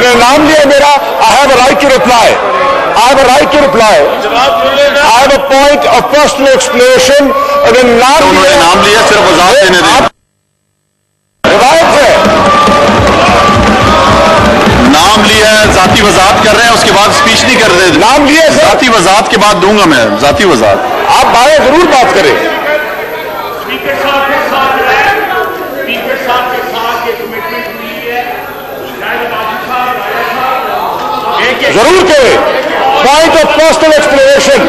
انہوں نے نام لیا میرا. I have a right to reply. I have a right to reply. I have a point of personal explanation. اگر نام لیا صرف وضاحت دینے دیں. روایت ہے نام لیا ہے, ذاتی وضاحت کر رہے ہیں, اس کے بعد اسپیچ نہیں کر رہے. نام لیا سر, ذاتی وضاحت کے بعد دوں گا میں, ذاتی وضاحت. آپ بھائی ضرور بات کریں. ضرور کریں. پوائنٹ آف پرسنل ایکسپلینیشن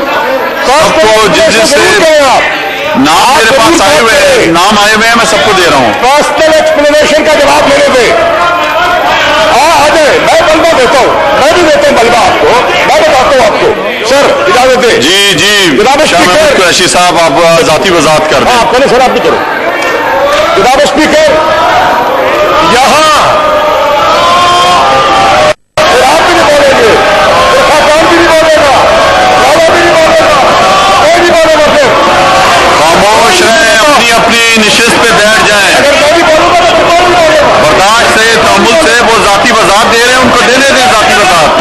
سب کو جس سے نام میرے پاس آئے ہوئے ہیں, نام آئے ہوئے ہیں, میں سب کو دے رہا ہوں. پرسنل ایکسپلینیشن کا جواب لینے دیں. آ جائیں, میں بلبہ دیتا ہوں, میں بھی دیتا ہوں بلبہ آپ کو, میں بتاتا ہوں آپ کو. سر اجازت دیں. جی جناب اسپیکر قریشی صاحب, آپ ذاتی وضاحت کر دیں. ہاں پہلے سر آپ بھی کرو. جناب اسپیکر یہاں آپ بھی نہیں بولیں گے, خاکان بھی نہیں بولے گا, لالا بھی نہیں بولے گا, کوئی نہیں بولے گا. پھر خاموش رہیں, اپنی اپنی نشست پہ بیٹھ جائیں. اگر میں بھی بولوں گا تو کوئی نہیں بولے گا. برداشت سے, تحمل سے, وہ ذاتی وضاحت دے رہے ہیں, ان کو دینے دیں ذاتی وضاحت.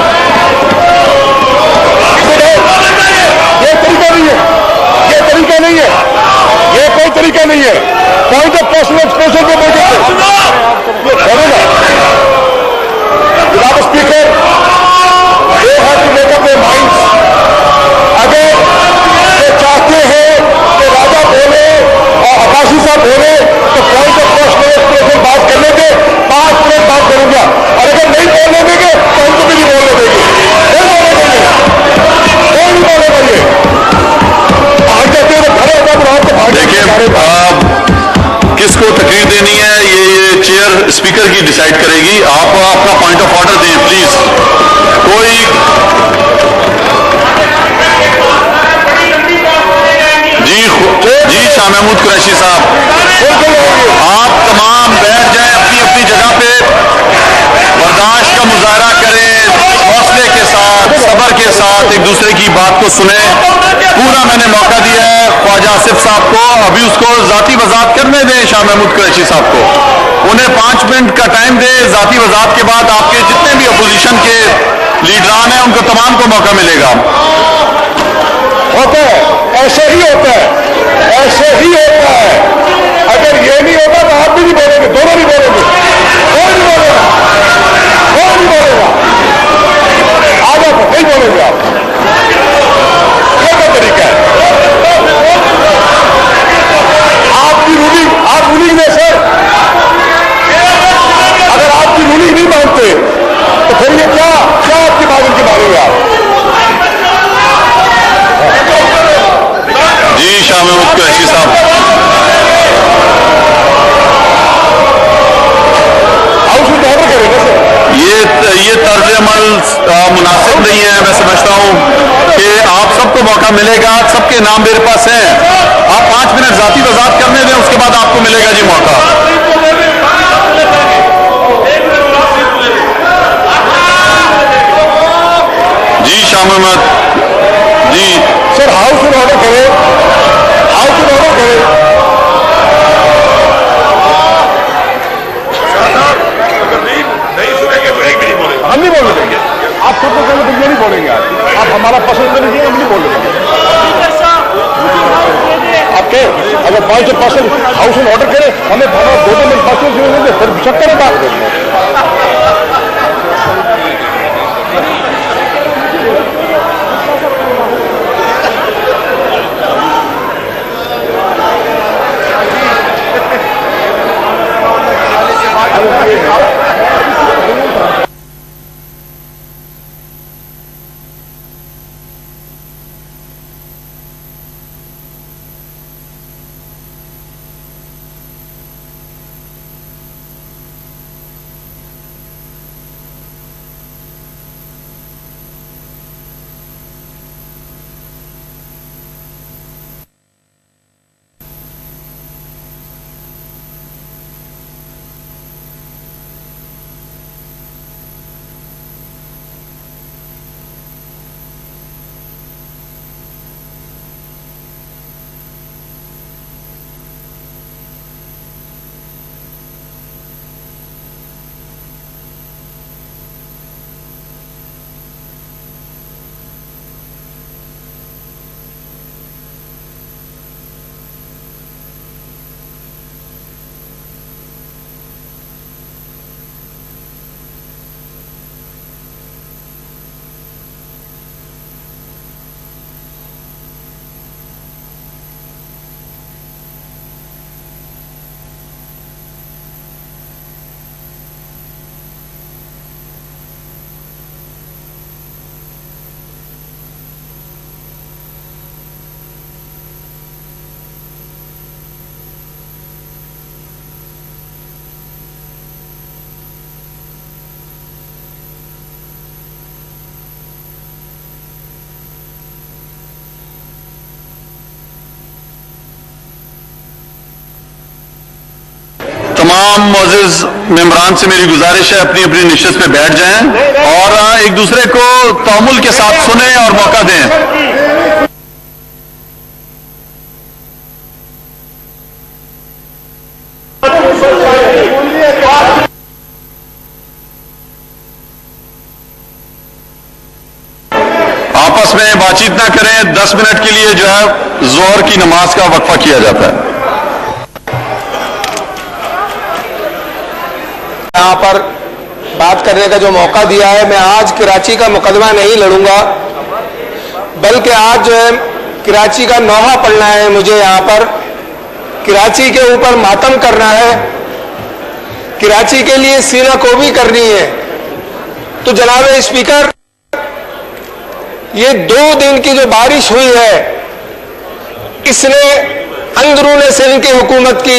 یہ طریقہ نہیں ہے, یہ طریقہ نہیں ہے, یہ کوئی طریقہ نہیں ہے. پوائنٹ آف پرسنل ایکسپریشن پہ بیٹھے جناب speaker, they have to make up their minds. اگر یہ چاہتے ہیں کہ راجہ بولے اور عباسی صاحب بولے تو پوائنٹ آف پرسنل ایکسپریشن بات کرنے دے, 5 منٹ بات کروں گا. اور اگر نہیں بولنے دیں گے تو ان کو بھی نہیں بولنے دیں گے. نہیں بولنے دیں گے, کوئی نہیں بولے گا. یہ آج کہتے ہیں کھڑے ہوتا تو آپ کو دیکھیں, کس کو تقریر دینی ہے یہ چیئر اسپیکر کی ڈیسائیڈ کرے گی. آپ اپنا پوائنٹ آف آرڈر دیں پلیز. کوئی جی شاہ محمود قریشی صاحب, آپ تمام بیٹھ جائیں اپنی اپنی جگہ پہ, برداشت کا مظاہرہ کریں, حوصلے کے ساتھ, صبر کے ساتھ ایک دوسرے کی بات کو سنیں. پورا میں نے موقع دیا ہے خواجہ آصف صاحب کو, ابھی اس کو ذاتی وضاحت کرنے دیں شاہ محمود قریشی صاحب کو. انہیں 5 منٹ کا ٹائم دیں. ذاتی وضاحت کے بعد آپ کے جتنے بھی اپوزیشن کے لیڈران ہیں ان کو تمام کو موقع ملے گا. ہوتا ہے, ایسے ہی ہوتا ہے, ایسے ہی ہوتا ہے. اگر یہ نہیں ہوتا تو آپ بھی نہیں بولیں گے, دونوں نہیں بولیں گے, کوئی نہیں بولے گا, کوئی نہیں بولے گا. آج آپ نہیں بولیں گے. آپ یہ کیا طریقہ ہے؟ آپ کی رولنگ ہے سر. اگر آپ کی رولنگ نہیں مانتے تو پھر یہ کیا آپ کی بات کے بارے میں آپ جی شاہ محمود قریشی صاحب, ہاؤس میں آرڈر کریں گے سر. یہ طرز عمل مناسب نہیں ہے. میں سمجھتا ہوں کہ آپ سب کو موقع ملے گا, سب کے نام میرے پاس ہیں. آپ 5 منٹ ذاتی وضاحت کرنے دیں, اس کے بعد آپ کو ملے گا جی موقع. جی شاہ محمد جی سر ہاؤس میں آرڈر کریں, ہاؤس میں آرڈر کریں. ہم نہیں بولنے دیں گے. آپ سب کو پہلے تو یہ نہیں بولیں گے. آپ ہمارا پسند کر لیجیے, ہم نہیں بولنے دیں گے. آپ کے اگر 5% ہاؤس میں آرڈر کریں, ہمیں 2 منٹ 5 دیں گے, پھر شکر بات کریں گے. तमाम मोअज़्ज़िज़ मेंबरान से मेरी गुजारिश है अपनी अपनी निश्चित पे बैठ जाएं और एक दूसरे को तहम्मुल के साथ सुने और मौका दें। आपस में बातचीत ना करें। 10 मिनट के लिए जो है जोहर की नमाज का वक्फा किया जाता है। यहाँ पर बात करने का जो मौका दिया है, मैं आज कराची का मुकदमा नहीं लड़ूंगा, बल्कि आज जो है कराची का नौहा पढ़ना है। मुझे यहाँ पर कराची के ऊपर मातम करना है, कराची के लिए सीना कोबी करनी है। तो जनाब स्पीकर, ये 2 दिन की जो बारिश हुई है, इसने अंदरून सिंध की हुकूमत के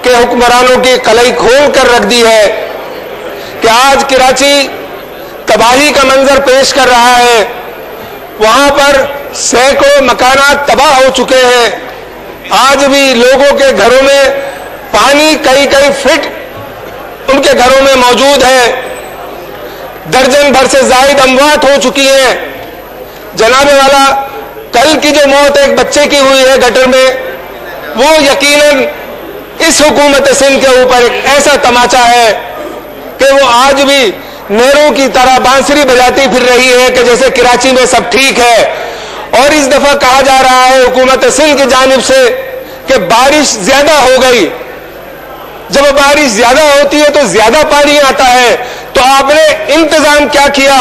हुक्मरानों की कलाई खोल कर रख दी है कि आज कराची तबाही का मंजर पेश कर रहा है। वहां पर सैकड़ों मकानात तबाह हो चुके हैं। आज भी लोगों के घरों में पानी कई कई फीट उनके घरों में मौजूद है। दर्जन भर से जायद अमवात हो चुकी हैं। जनाबे वाला, कल की जो मौत एक बच्चे की हुई है गटर में, वो यकीनन इस हुकूमत सिंध के ऊपर एक ऐसा तमाचा है कि वो आज भी नहरों की तरह बांसुरी बजाती फिर रही है कि जैसे कराची में सब ठीक है। और इस दफा कहा जा रहा है हुकूमत सिंध की जानिब से कि बारिश ज्यादा हो गई। जब बारिश ज्यादा होती है तो ज्यादा पानी आता है। तो आपने इंतजाम क्या किया?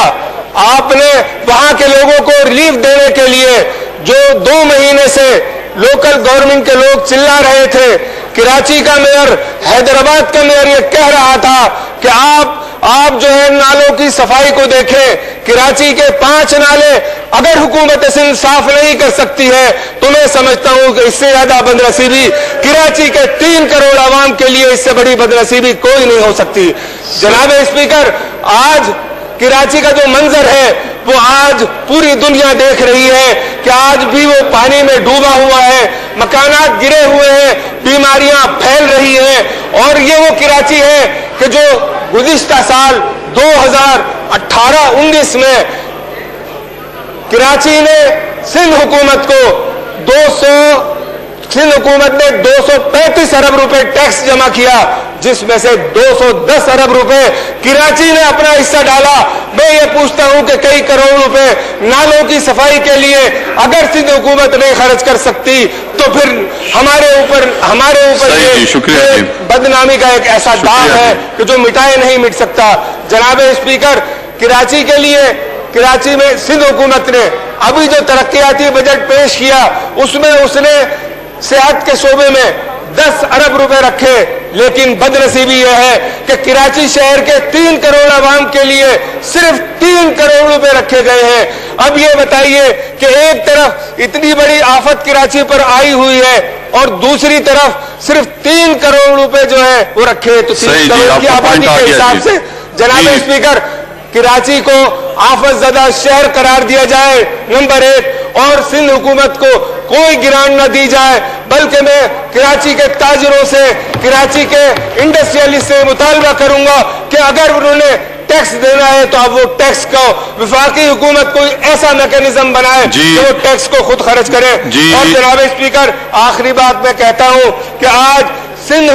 आपने वहां के लोगों को रिलीफ देने के लिए, जो 2 महीने से लोकल गवर्नमेंट के लोग चिल्ला रहे थे, कराची का मेयर, हैदराबाद का मेयर ये कह रहा था कि आप जो है नालों की सफाई को देखें। कराची के 5 नाले अगर हुकूमत सिंध साफ नहीं कर सकती है तो मैं समझता हूं कि इससे ज्यादा बदनसीबी कराची के 3 करोड़ आवाम के लिए, इससे बड़ी बदनसीबी कोई नहीं हो सकती। जनाब स्पीकर, आज कराची का जो मंजर है वो आज पूरी दुनिया देख रही है कि आज भी वो पानी में डूबा हुआ है, मकानात गिरे हुए हैं, बीमारियां फैल रही हैं। और ये वो कराची है कि जो गुज़िश्ता साल 2018-19 में कराची ने सिंध हुकूमत ने 235 अरब रुपए टैक्स जमा किया, जिसमें से 210 अरब रुपए कराची ने अपना हिस्सा डाला। मैं ये पूछता हूं कि कई करोड़ रुपए नालों की सफाई के लिए अगर सिंध हुकूमत नहीं खर्च कर सकती तो फिर हमारे ऊपर ये बदनामी का एक ऐसा दाग है कि जो मिटाए नहीं मिट सकता। जनाब स्पीकर, कराची के लिए, कराची में सिंध हुकूमत ने अभी जो तरक्याती बजट पेश किया उसमें उसने सेहत के शोबे में 10 अरब रुपए रखे, लेकिन बदनसीबी यह है कि कराची शहर के 3 करोड़ आवाम के लिए सिर्फ 3 करोड़ रुपए रखे गए हैं। अब ये बताइए कि एक तरफ इतनी बड़ी आफत कराची पर आई हुई है और दूसरी तरफ सिर्फ 3 करोड़ रुपए जो है वो रखे। तो 3 करोड़ की आबादी के हिसाब से जनाब स्पीकर, कराची को आफत ज़दा शहर करार दिया जाए, नंबर 1, और सिंध हुकूमत को कोई गिरान न दी जाए। बल्कि मैं कराची के ताजरों से, कराची के इंडस्ट्रियलिस्ट से मुतालबा करूंगा कि अगर उन्होंने टैक्स देना है तो अब वो टैक्स को वफाकी हुकूमत कोई ऐसा मैकेनिज्म बनाए कि वो टैक्स को खुद खर्च करे। और जनाब स्पीकर, आखिरी बात मैं कहता हूं कि आज सिंध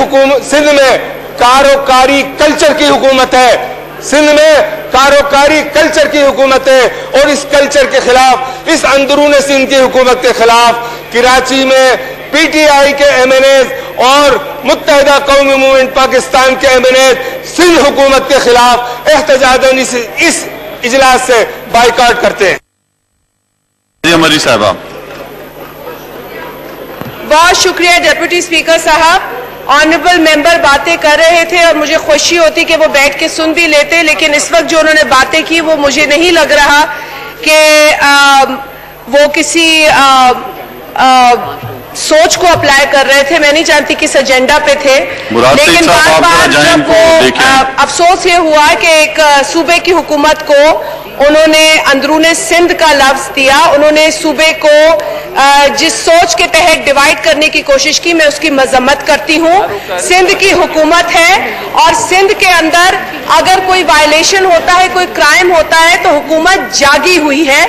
में कारोकारी कल्चर की हुकूमत है। सिंध में कारोकारी कल्चर की हुकूमत है और इस कल्चर के खिलाफ, इस अंदरून सिंध की हुकूमत के खिलाफ कराची में पीटीआई के एमएनएज और मुत्तहिदा कौमी मूवमेंट पाकिस्तान के एमएनएज सिंध हुकूमत के खिलाफ एहतजाजन इस इजलास से बाइकाट करते हैं। हमारी साहबा, बहुत शुक्रिया डिप्टी स्पीकर साहब। ऑनरेबल मेंबर बातें कर रहे थे और मुझे खुशी होती कि वो बैठ के सुन भी लेते, लेकिन इस वक्त जो उन्होंने बातें की वो मुझे नहीं लग रहा कि वो किसी सोच को अप्लाई कर रहे थे। मैं नहीं जानती किस एजेंडा पे थे, लेकिन बार बार जब वो अफसोस ये हुआ कि एक सूबे की हुकूमत को उन्होंने अंदरूने सिंध का लफ्ज दिया, उन्होंने सूबे को जिस सोच के तहत डिवाइड करने की कोशिश की, मैं उसकी मजम्मत करती हूँ। सिंध की हुकूमत है और सिंध के अंदर अगर कोई वायलेशन होता है, कोई क्राइम होता है तो हुकूमत जागी हुई है।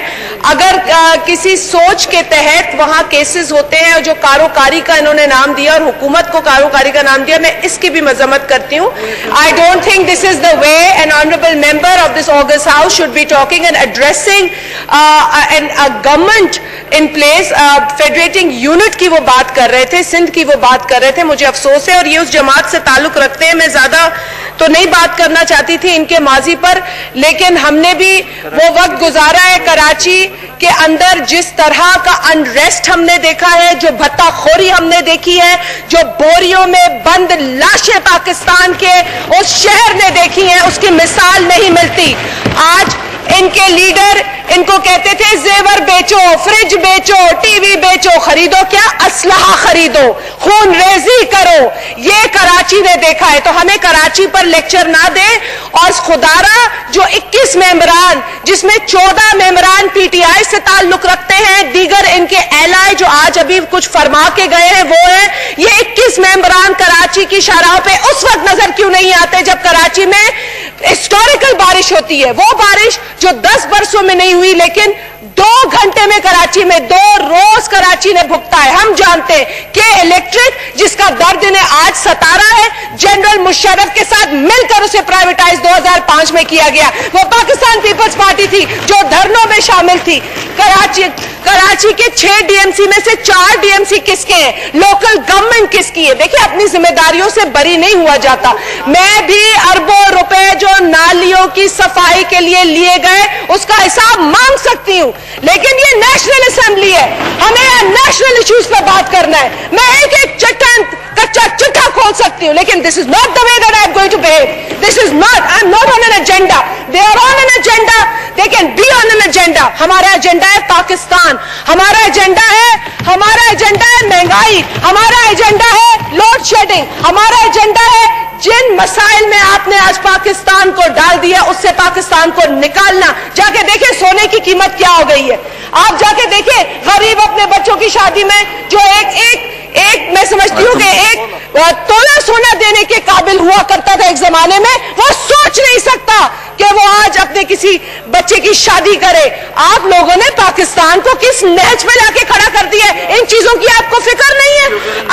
अगर किसी सोच के तहत वहां केसेस होते हैं और जो कारोकारी का इन्होंने नाम दिया और हुकूमत को कारोकारी का नाम दिया, मैं इसकी भी मजम्मत करती हूँ। I don't think this is the way N honourable member of this August house should be talking and addressing government in place. Federating unit की वो बात कर रहे थे, सिंध की वो बात कर रहे थे। मुझे अफसोस है और ये उस जमात से ताल्लुक रखते हैं। मैं ज्यादा तो नहीं बात करना चाहती थी इनके माजी पर, लेकिन हमने भी वो वक्त गुजारा है कराची के अंदर जिस तरह का अनरेस्ट हमने देखा है, जो भत्ताखोरी हमने देखी है, जो बोरियों में बंद लाशें पाकिस्तान के उस शहर ने देखी हैं, उसकी मिसाल नहीं मिलती। आज इनके लीडर इनको कहते थे जेवर बेचो, फ्रिज बेचो, टीवी बेचो, खरीदो क्या? असलहा खरीदो, खून रेजी करो। ये कराची ने देखा है, तो हमें कराची पर लेक्चर ना दे। और खुदारा जो 21 मेंबरान, जिसमें 14 मेंबरान पीटीआई से ताल्लुक रखते हैं, दीगर इनके एलाय जो आज अभी कुछ फरमा के गए हैं वो है, ये 21 मेंबरान कराची की शाहराहों पे उस वक्त नजर क्यों नहीं आते जब कराची में हिस्टोरिकल बारिश होती है? वो बारिश जो 10 बरसों में नहीं हुई, लेकिन 2 घंटे में कराची में 2 रोज कराची ने भुगता है। हम जानते हैं कि इलेक्ट्रिक जिसका दर्द इन्हें आज सता रहा है, जनरल मुशर्रफ के साथ मिलकर उसे प्राइवेटाइज 2005 में किया गया। वो पाकिस्तान पीपल्स पार्टी थी जो धरनों में शामिल थी। कराची के 6 डीएमसी में से 4 डीएमसी किसके हैं? लोकल गवर्नमेंट किसकी है? देखिए, अपनी जिम्मेदारियों से बरी नहीं हुआ जाता। मैं भी अरबों रुपए जो नालियों की सफाई के लिए लिए गए उसका हिसाब मांग सकती हूं, लेकिन ये नेशनल असेंबली है, हमें नेशनल इश्यूज पर बात करना है। मैं एक एक चट्टान कच्चा चिट्ठा खोल सकती हूं, लेकिन this is not the way that I am going to behave. This is not, I am not on an agenda, they are on an agenda, they can be on an agenda. हमारा agenda है पाकिस्तान, हमारा agenda है महंगाई, हमारा agenda है load shedding, हमारा agenda है जिन मसाइल में आपने आज पाकिस्तान को डाल दिया उससे पाकिस्तान को निकालना। जाके देखें सोने की कीमत क्या हो गई है। आप जाके देखें गरीब अपने बच्चों की शादी में जो एक मैं समझती हूँ कि एक तोला सोना देने के काबिल हुआ करता था एक जमाने में, वो सोच नहीं सकता कि वो आज अपने किसी बच्चे की शादी करे। आप लोगों ने पाकिस्तान को किस नहज पे लाके खड़ा कर दिया है? इन चीजों की आपको फिक्र नहीं है।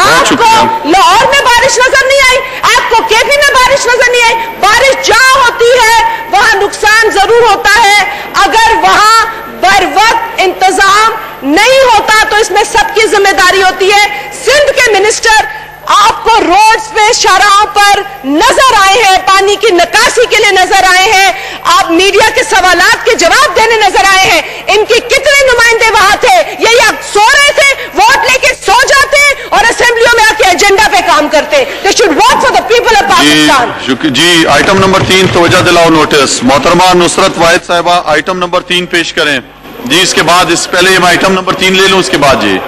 आपको लाहौर में बारिश नजर नहीं आई, आपको केपी में बारिश नजर नहीं आई। बारिश जहां होती है वहां नुकसान जरूर होता है। अगर वहां बर वक्त इंतजाम नहीं होता तो इसमें सबकी जिम्मेदारी होती है। सिंध के मिनिस्टर आपको रोड्स पे शाहराहों पर नजर आए हैं, पानी की निकासी के लिए नजर आए हैं, आप मीडिया के सवालात के जवाब देने नजर आए हैं। इनके कितने नुमाइंदे वहां थे? ये या सो रहे थे, वोट लेके सो जाते और असेंबलियों में आके एजेंडा पे काम करते। They should work for the people of Pakistan. जी, आइटम नंबर 3 तवज्जो दिलाओ नोटिस। मोहतरमा नुसरत वाहिद साहिबा आइटम नंबर 3 पेश करें जी। इसके बाद इस पहले मैं आइटम नंबर 3 ले लूं, इसके बाद जी,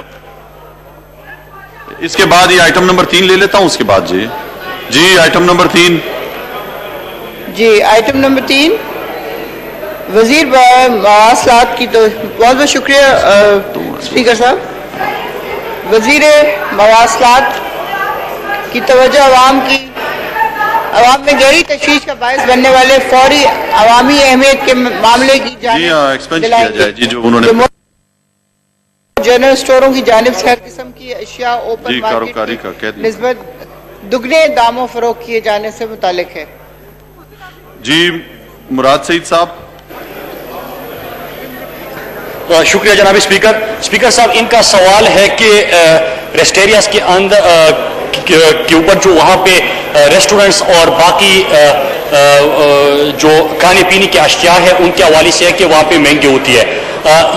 इसके बाद ये आइटम नंबर 3 ले लेता हूं, उसके बाद जी आइटम नंबर 3 जी। आइटम नंबर 3 वजीर मवासलात की, तो बहुत बहुत शुक्रिया स्पीकर साहब। वजीर मवासलात की तवज्जो अवाम में गहरी तशवीश का बायस बनने वाले फौरी अवामी अहमियत के मामले की जानिब जनरल स्टोरों की जानिब से हर किस्म की अशिया ओपन मार्केट की निस्बत दुगने दामों फरोख्त किए जाने से मुतालिक है। जी मुराद सईद साहब। शुक्रिया जनाब स्पीकर। स्पीकर साहब, इनका सवाल है कि रेस्टेरियास के अंदर के ऊपर जो वहाँ पे रेस्टोरेंट्स और बाकी जो खाने पीने की अशिया है उनके हवाले से है कि वहाँ पे महंगी होती है।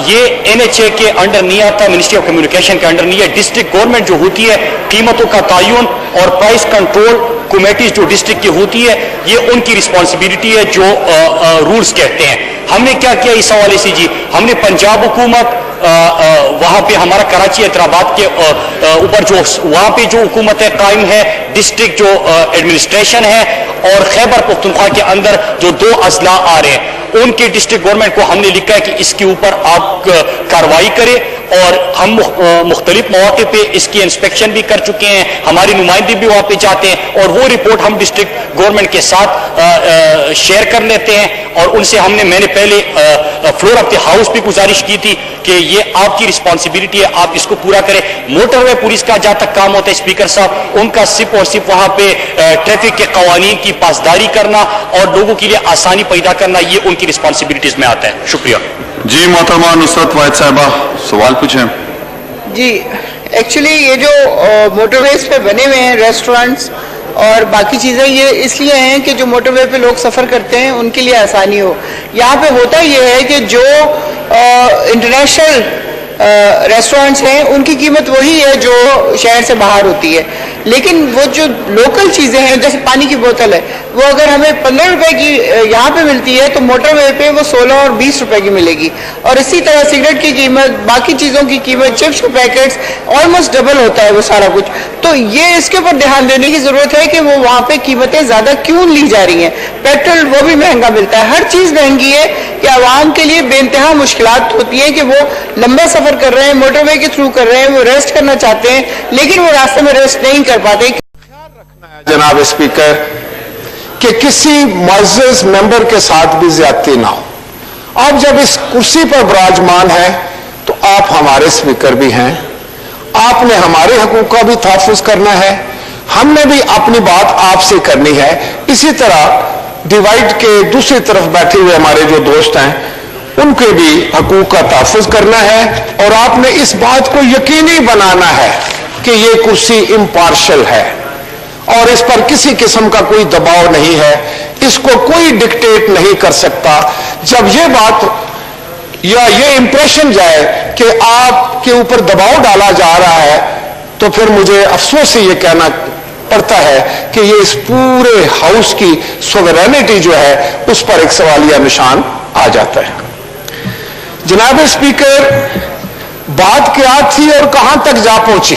ये NHA के अंडर नहीं आता, मिनिस्ट्री ऑफ कम्युनिकेशन के अंडर नहीं है। डिस्ट्रिक्ट गवर्नमेंट जो होती है कीमतों का तयन और प्राइस कंट्रोल कमेटीज जो डिस्ट्रिक्ट की होती है ये उनकी रिस्पॉन्सिबिलिटी है, जो रूल्स कहते हैं। हमने क्या किया इस हवाले से जी, हमने पंजाब हुकूमत वहाँ पे हमारा कराची हैदराबाद के ऊपर जो वहाँ पे जो हुकूमत है कायम है, डिस्ट्रिक्ट जो एडमिनिस्ट्रेशन है और खैबर पख्तूनख्वा के अंदर जो 2 अजला आ रहे हैं उनके डिस्ट्रिक्ट गवर्नमेंट को हमने लिखा है कि इसके ऊपर आप कार्रवाई करें اور ہم مختلف مواقع پہ اس کی انسپیکشن بھی کر چکے ہیں, ہماری نمائندے بھی وہاں پہ جاتے ہیں اور وہ رپورٹ ہم ڈسٹرکٹ گورنمنٹ کے ساتھ شیئر کر لیتے ہیں. اور ان سے میں نے پہلے فلور آف دی ہاؤس بھی گزارش کی تھی کہ یہ آپ کی رسپانسبلٹی ہے, آپ اس کو پورا کریں. موٹر وے پولیس کا جہاں تک کام ہوتا ہے اسپیکر صاحب, ان کا صرف اور صرف وہاں پہ ٹریفک کے قوانین کی پاسداری کرنا اور لوگوں کے لیے آسانی پیدا کرنا, یہ ان کی رسپانسبلٹیز میں آتا ہے. شکریہ. جی محترمہ نصرت واحد صاحبہ سوال پوچھیں. جی ایکچولی یہ جو موٹر ویز پہ بنے ہوئے ہیں ریسٹورینٹس اور باقی چیزیں, یہ اس لیے ہیں کہ جو موٹر وے پہ لوگ سفر کرتے ہیں ان کے لیے آسانی ہو. یہاں پہ ہوتا یہ ہے کہ جو انٹرنیشنل ریسٹورینٹس ہیں ان کی قیمت وہی ہے جو شہر سے باہر ہوتی ہے, لیکن وہ جو لوکل چیزیں ہیں جیسے پانی کی بوتل ہے وہ اگر ہمیں 15 روپے کی یہاں پہ ملتی ہے تو موٹر وے پہ وہ 16 اور 20 روپے کی ملے گی. اور اسی طرح سگریٹ کی قیمت, باقی چیزوں کی قیمت, چپس کے پیکٹس آلموسٹ ڈبل ہوتا ہے وہ سارا کچھ. تو یہ اس کے اوپر دھیان دینے کی ضرورت ہے کہ وہ وہاں پہ قیمتیں زیادہ کیوں لی جا رہی ہیں. پیٹرول وہ بھی مہنگا ملتا ہے, ہر چیز مہنگی ہے کہ عوام کے لیے بے انتہا مشکلات ہوتی ہیں کہ وہ لمبا سفر کر رہے ہیں, موٹر وے کے تھرو کر رہے ہیں, وہ ریسٹ کرنا چاہتے ہیں لیکن وہ راستے میں ریسٹ نہیں کر پاتے. جناب اسپیکر کہ کسی معزز ممبر کے ساتھ بھی زیادتی نہ ہو. آپ جب اس کرسی پر براجمان ہیں تو آپ ہمارے اسپیکر بھی ہیں, آپ نے ہمارے حقوق کا بھی تحفظ کرنا ہے, ہم نے بھی اپنی بات آپ سے کرنی ہے. اسی طرح ڈیوائڈ کے دوسری طرف بیٹھے ہوئے ہمارے جو دوست ہیں ان کے بھی حقوق کا تحفظ کرنا ہے, اور آپ نے اس بات کو یقینی بنانا ہے کہ یہ کرسی امپارشل ہے اور اس پر کسی قسم کا کوئی دباؤ نہیں ہے, اس کو کوئی ڈکٹیٹ نہیں کر سکتا. جب یہ بات یا یہ امپریشن جائے کہ آپ کے اوپر دباؤ ڈالا جا رہا ہے تو پھر مجھے افسوس سے یہ کہنا پڑتا ہے کہ یہ اس پورے ہاؤس کی سوورینٹی جو ہے اس پر ایک سوالیہ نشان آ جاتا ہے. جناب اسپیکر, بات کیا تھی اور کہاں تک جا پہنچی,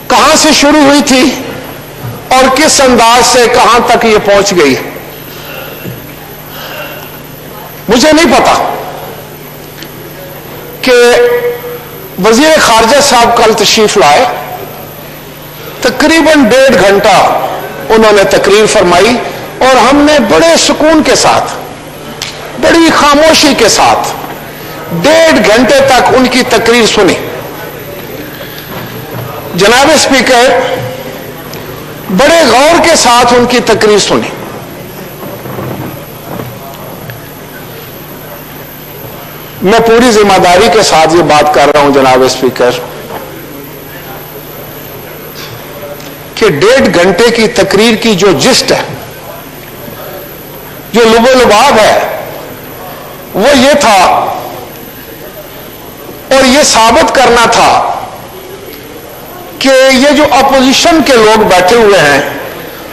کہاں سے شروع ہوئی تھی اور کس انداز سے کہاں تک یہ پہنچ گئی, مجھے نہیں پتا. کہ وزیر خارجہ صاحب کل تشریف لائے, تقریباً 1.5 گھنٹہ انہوں نے تقریر فرمائی اور ہم نے بڑے سکون کے ساتھ, بڑی خاموشی کے ساتھ 1.5 گھنٹے تک ان کی تقریر سنی. جناب اسپیکر, بڑے غور کے ساتھ ان کی تقریر سنی. میں پوری ذمہ داری کے ساتھ یہ بات کر رہا ہوں جناب اسپیکر کہ 1.5 گھنٹے کی تقریر کی جو جسٹ ہے, جو لب و لباب ہے, وہ یہ تھا اور یہ ثابت کرنا تھا کہ یہ جو اپوزیشن کے لوگ بیٹھے ہوئے ہیں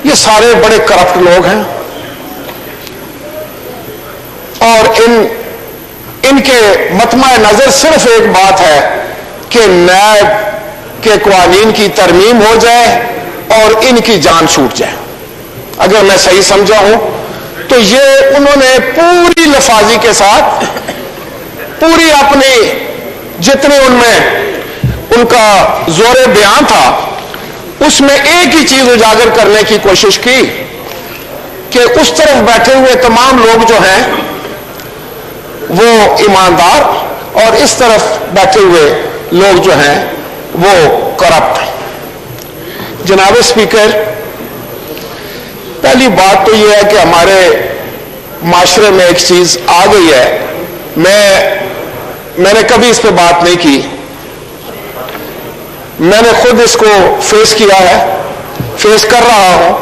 یہ سارے بڑے کرپٹ لوگ ہیں اور ان کے مطمع نظر صرف ایک بات ہے کہ نیب کے قوانین کی ترمیم ہو جائے اور ان کی جان چھوٹ جائے. اگر میں صحیح سمجھا ہوں تو یہ انہوں نے پوری لفاظی کے ساتھ, پوری اپنی جتنے ان میں ان کا زور بیان تھا اس میں ایک ہی چیز اجاگر کرنے کی کوشش کی کہ اس طرف بیٹھے ہوئے تمام لوگ جو ہیں وہ ایماندار اور اس طرف بیٹھے ہوئے لوگ جو ہیں وہ کرپٹ. جناب اسپیکر, پہلی بات تو یہ ہے کہ ہمارے معاشرے میں ایک چیز آ گئی ہے, میں نے کبھی اس پہ بات نہیں کی, میں نے خود اس کو فیس کیا ہے, فیس کر رہا ہوں.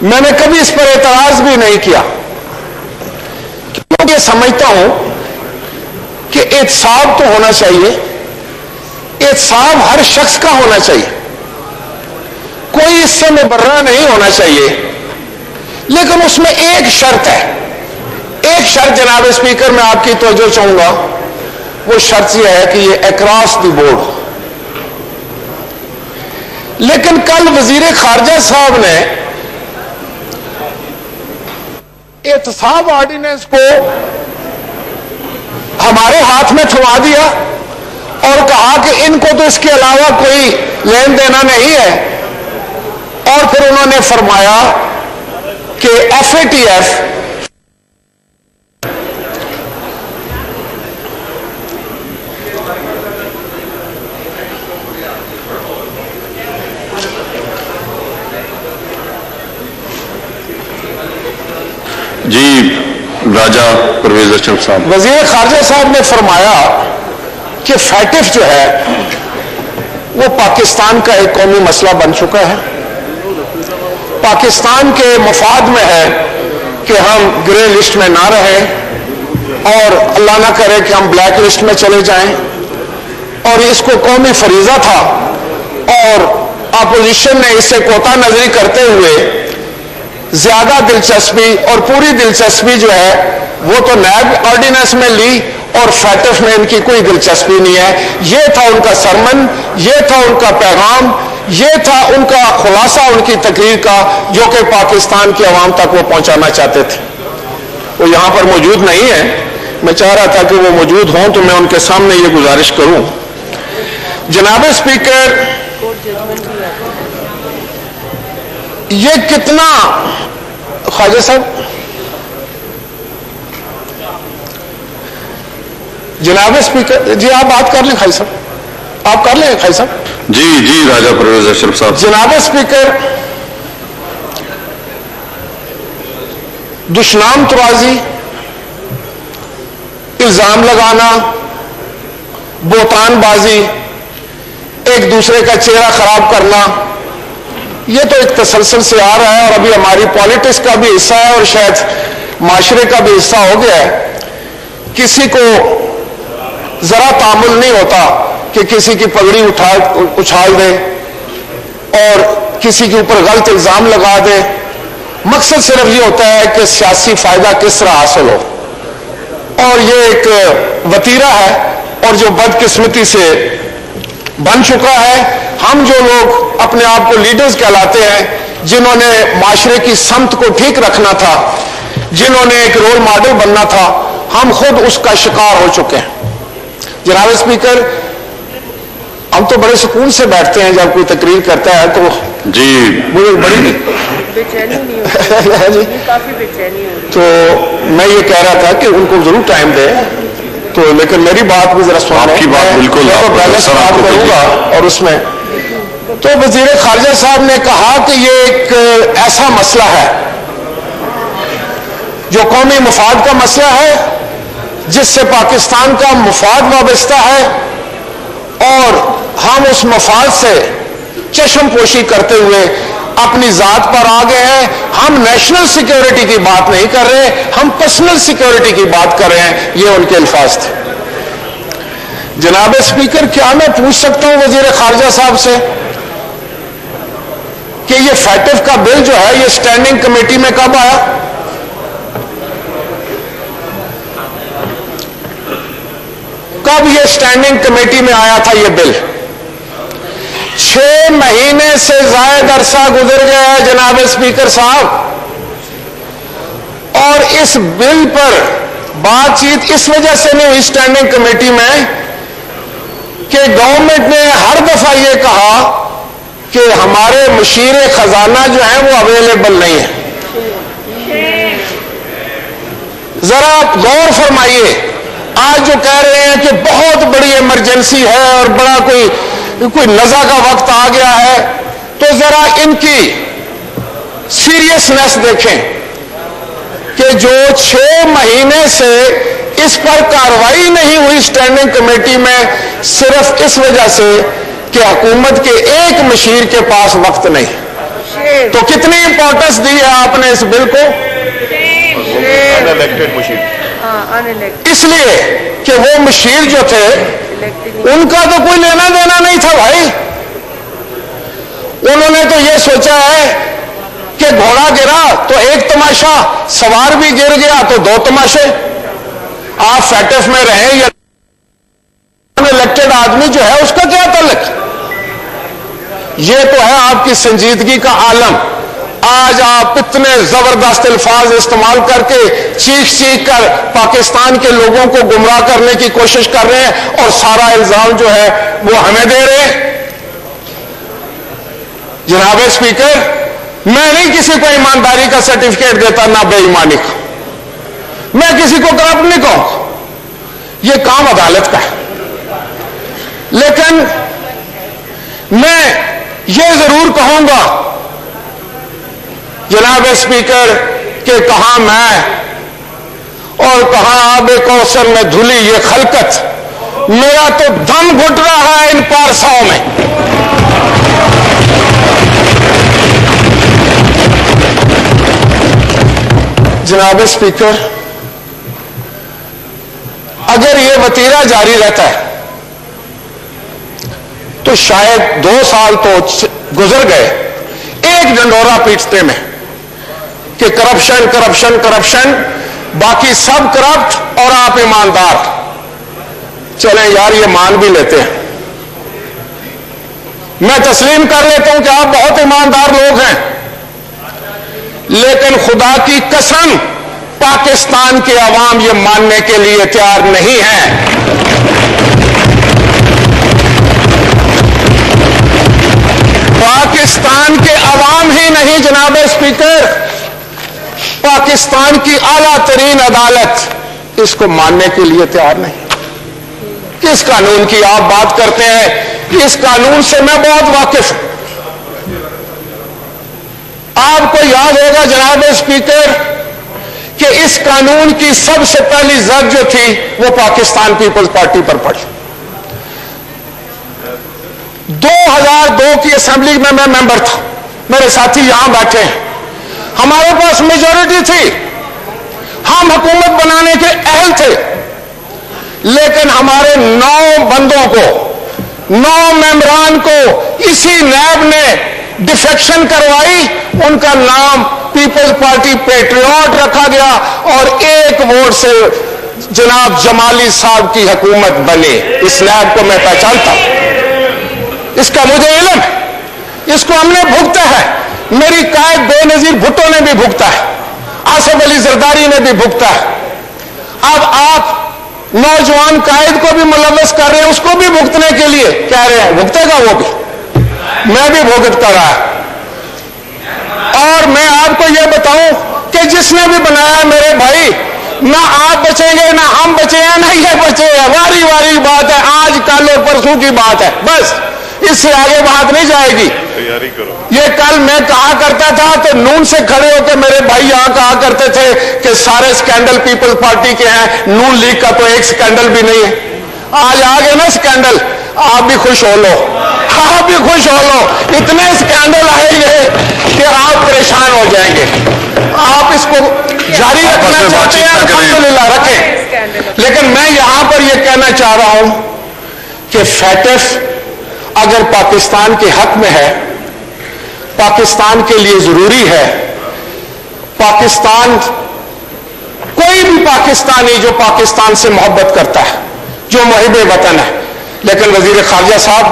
میں نے کبھی اس پر اعتراض بھی نہیں کیا کیونکہ یہ سمجھتا ہوں کہ احتساب تو ہونا چاہیے, احتساب ہر شخص کا ہونا چاہیے, کوئی اس سے مبرہ نہیں ہونا چاہیے, لیکن اس میں ایک شرط ہے. ایک شرط جناب اسپیکر میں آپ کی توجہ چاہوں گا, وہ شرط یہ ہے کہ یہ اکراس دی بورڈ ہو. لیکن کل وزیر خارجہ صاحب نے احتساب آرڈیننس کو ہمارے ہاتھ میں تھما دیا اور کہا کہ ان کو تو اس کے علاوہ کوئی لین دینا نہیں ہے، اور پھر انہوں نے فرمایا کہ FATF جی راجہ پرویز اشرف صاحب، وزیر خارجہ صاحب نے فرمایا کہ فیٹف جو ہے وہ پاکستان کا ایک قومی مسئلہ بن چکا ہے، پاکستان کے مفاد میں ہے کہ ہم گرے لسٹ میں نہ رہیں اور اللہ نہ کرے کہ ہم بلیک لسٹ میں چلے جائیں، اور اس کو قومی فریضہ تھا، اور اپوزیشن نے اس سے کوتاہ نظری کرتے ہوئے زیادہ دلچسپی اور پوری دلچسپی جو ہے وہ تو نیب آرڈیننس میں لی، اور فیٹف میں ان کی کوئی دلچسپی نہیں ہے۔ یہ تھا ان کا سرمن، یہ تھا ان کا پیغام، یہ تھا ان کا خلاصہ ان کی تقریر کا، جو کہ پاکستان کی عوام تک وہ پہنچانا چاہتے تھے۔ وہ یہاں پر موجود نہیں ہے، میں چاہ رہا تھا کہ وہ موجود ہوں تو میں ان کے سامنے یہ گزارش کروں۔ جناب اسپیکر، یہ کتنا خواجہ صاحب، جناب اسپیکر جی آپ بات کر لیں، خواجہ صاحب آپ کر لیں، خواجہ صاحب جی جی راجہ پرویز اشرف صاحب، جناب اسپیکر، دشنام ترازی، الزام لگانا، بہتان بازی، ایک دوسرے کا چہرہ خراب کرنا، یہ تو ایک تسلسل سے آ رہا ہے، اور ابھی ہماری پالیٹکس کا بھی حصہ ہے اور شاید معاشرے کا بھی حصہ ہو گیا ہے۔ کسی کو ذرا تعامل نہیں ہوتا کہ کسی کی پگڑی اچھال دے اور کسی کے اوپر غلط الزام لگا دے، مقصد صرف یہ ہوتا ہے کہ سیاسی فائدہ کس طرح حاصل ہو، اور یہ ایک وتیرہ ہے اور جو بدقسمتی سے بن چکا ہے۔ ہم جو لوگ اپنے آپ کو لیڈرز کہلاتے ہیں، جنہوں نے معاشرے کی سمت کو ٹھیک رکھنا تھا، جنہوں نے ایک رول ماڈل بننا تھا، ہم خود اس کا شکار ہو چکے ہیں۔ جناب اسپیکر، ہم تو بڑے سکون سے بیٹھتے ہیں جب کوئی تقریر کرتا ہے، تو جی مجھے بڑی بےچینی نہیں ہوتی، کافی بےچینی ہوتی۔ تو میں یہ کہہ رہا تھا کہ ان کو ضرور ٹائم دے، تو لیکن میری بات بھی ذرا سنیں، آپ کی بات بالکل میں تو بیلنس بات کروں گا، اور اس میں تو وزیر خارجہ صاحب نے کہا کہ یہ ایک ایسا مسئلہ ہے جو قومی مفاد کا مسئلہ ہے، جس سے پاکستان کا مفاد وابستہ ہے، اور ہم اس مفاد سے چشم پوشی کرتے ہوئے اپنی ذات پر آ گئے ہیں۔ ہم نیشنل سیکیورٹی کی بات نہیں کر رہے، ہم پرسنل سیکیورٹی کی بات کر رہے ہیں، یہ ان کے الفاظ تھے۔ جناب اسپیکر، کیا میں پوچھ سکتا ہوں وزیر خارجہ صاحب سے کہ یہ فیٹف کا بل جو ہے یہ اسٹینڈنگ کمیٹی میں کب آیا؟ کب یہ اسٹینڈنگ کمیٹی میں آیا تھا یہ بل؟ 6 مہینے سے زائد عرصہ گزر گیا ہے جناب اسپیکر صاحب، اور اس بل پر بات چیت اس وجہ سے نہیں ہوئی اسٹینڈنگ کمیٹی میں کہ گورنمنٹ نے ہر دفعہ یہ کہا کہ ہمارے مشیر خزانہ جو ہیں وہ اویلیبل نہیں ہے۔ ذرا غور فرمائیے، آج جو کہہ رہے ہیں کہ بہت بڑی ایمرجنسی ہے اور بڑا کوئی نزا کا وقت آ گیا ہے، تو ذرا ان کی سیریسنیس دیکھیں کہ جو 6 مہینے سے اس پر کارروائی نہیں ہوئی اسٹینڈنگ کمیٹی میں، صرف اس وجہ سے کہ حکومت کے ایک مشیر کے پاس وقت نہیں۔ تو کتنی امپورٹنس دی ہے آپ نے اس بل کو؟ اس لیے کہ وہ مشیر جو تھے ان کا تو کوئی لینا دینا نہیں تھا بھائی، انہوں نے تو یہ سوچا ہے کہ گھوڑا گرا تو ایک تماشا، سوار بھی گر گیا تو 2 تماشے۔ آپ فیٹف میں رہیں یا الیکٹڈ آدمی جو ہے اس کا کیا تعلق؟ یہ تو ہے آپ کی سنجیدگی کا عالم، آج آپ اتنے زبردست الفاظ استعمال کر کے چیخ کر پاکستان کے لوگوں کو گمراہ کرنے کی کوشش کر رہے ہیں اور سارا الزام جو ہے وہ ہمیں دے رہے ہیں. جناب اسپیکر, میں نہیں کسی کو ایمانداری کا سرٹیفکیٹ دیتا, نہ بے ایمانی کا. میں کسی کو کرپٹ نہیں کہوں, یہ کام عدالت کا ہے. لیکن میں یہ ضرور کہوں گا جناب اسپیکر کہ کہاں میں اور کہاں آب کوثر میں دھلی یہ خلقت, میرا تو دم گھٹ رہا ہے ان پارساؤں میں. جناب اسپیکر, اگر یہ وتیرہ جاری رہتا ہے تو شاید 2 سال تو گزر گئے ایک ڈنڈورا پیٹتے میں کہ کرپشن کرپشن کرپشن, باقی سب کرپٹ اور آپ ایماندار. چلیں یار, یہ مان بھی لیتے ہیں, میں تسلیم کر لیتا ہوں کہ آپ بہت ایماندار لوگ ہیں, لیکن خدا کی قسم پاکستان کے عوام یہ ماننے کے لیے تیار نہیں ہے. پاکستان کے عوام ہی نہیں جناب اسپیکر, پاکستان کی اعلیٰ ترین عدالت اس کو ماننے کے لیے تیار نہیں. کس قانون کی آپ بات کرتے ہیں؟ اس قانون سے میں بہت واقف ہوں. آپ کو یاد ہوگا جناب اسپیکر کہ اس قانون کی سب سے پہلی زد جو تھی وہ پاکستان پیپلز پارٹی پر پڑی. 2002 کی اسمبلی میں ممبر تھا, میرے ساتھی یہاں بیٹھے ہیں, ہمارے پاس میجورٹی تھی, ہم حکومت بنانے کے اہل تھے, لیکن ہمارے 9 بندوں کو, 9 ممبران کو اسی نیب نے ڈیفیکشن کروائی, ان کا نام پیپلز پارٹی پیٹریوٹ رکھا گیا اور 1 ووٹ سے جناب جمالی صاحب کی حکومت بنی. اس نیب کو میں پہچانتا ہوں, اس کا مجھے علم ہے, اس کو ہم نے بھگتا ہے, میری قائد بے نظیر بھٹو نے بھی بھگتا ہے, آصف علی زرداری نے بھی بھگتا ہے. اب آپ نوجوان قائد کو بھی ملوث کر رہے ہیں, اس کو بھی بھگتنے کے لیے کہہ رہے ہیں, بھگتے گا وہ بھی, میں بھی بھگت کر رہا ہے. اور میں آپ کو یہ بتاؤں کہ جس نے بھی بنایا میرے بھائی, نہ آپ بچیں گے نہ ہم بچے ہیں نہ یہ بچے ہیں, واری واری بات ہے, آج کل اور پرسوں کی بات ہے, بس اس سے آگے بات نہیں جائے گی. یہ کل میں کہا کرتا تھا تو نون سے کھڑے ہو کے میرے بھائی یہاں کہا کرتے تھے کہ سارے سکینڈل پیپلز پارٹی کے ہیں, نون لیگ کا تو ایک سکینڈل بھی نہیں ہے. آج آ گئے نا سکینڈل, آپ بھی خوش ہو لو, آپ بھی خوش ہو لو, اتنے سکینڈل آئیں گے کہ آپ پریشان ہو جائیں گے. آپ اس کو جاری رکھنا چاہتے ہیں, الحمدللہ رکھیں, لیکن میں یہاں پر یہ کہنا چاہ رہا ہوں کہ فیٹف اگر پاکستان کے حق میں ہے, پاکستان کے لیے ضروری ہے, پاکستان, کوئی بھی پاکستانی جو پاکستان سے محبت کرتا ہے, جو محب وطن ہے, لیکن وزیر خارجہ صاحب